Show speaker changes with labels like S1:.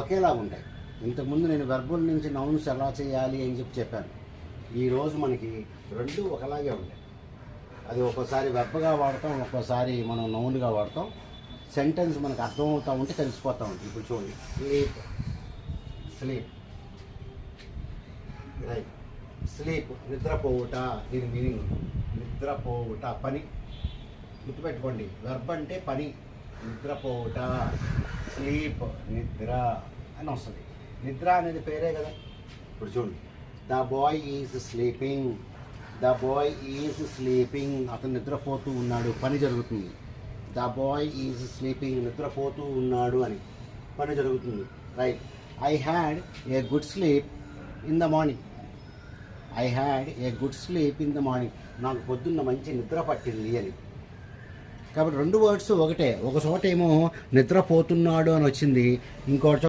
S1: ఒకేలా ఉంటాయి. ఇంతకుముందు నేను వెర్బుల్ నుంచి నౌన్స్ ఎలా చేయాలి అని చెప్పాను. ఈరోజు మనకి రెండు ఒకలాగే ఉంటాయి. అది ఒక్కోసారి వెర్బ్గా వాడతాం, ఒక్కోసారి మనం నౌన్గా వాడతాం. సెంటెన్స్ మనకు అర్థమవుతూ ఉంటే తెలిసిపోతూ ఉంటుంది. ఇప్పుడు చూడండి, స్లీప్, స్లీప్, రైట్. స్లీప్ నిద్రపోవుట, దీని మీనింగ్ నిద్రపోవుట, పని. గుర్తుపెట్టుకోండి, వెర్బ్ అంటే పని. నిద్రపోవుట, స్లీప్, నిద్ర అని వస్తుంది. నిద్ర అనేది పేరే కదా. ఇప్పుడు చూడండి, the boy is sleeping, the boy is sleeping, అతను నిద్రపోతూ ఉన్నాడు, పని జరుగుతుంది. ద బాయ్ ఈజ్ స్లీపింగ్, నిద్రపోతూ ఉన్నాడు అని పని జరుగుతుంది, right. I had a good sleep in the morning, I had a good sleep in the morning, నాకు పొద్దున్న మంచి నిద్ర పట్టింది అని. కాబట్టి రెండు వర్డ్స్ ఒకటే. ఒక చోట ఏమో నిద్రపోతున్నాడు అని వచ్చింది, ఇంకో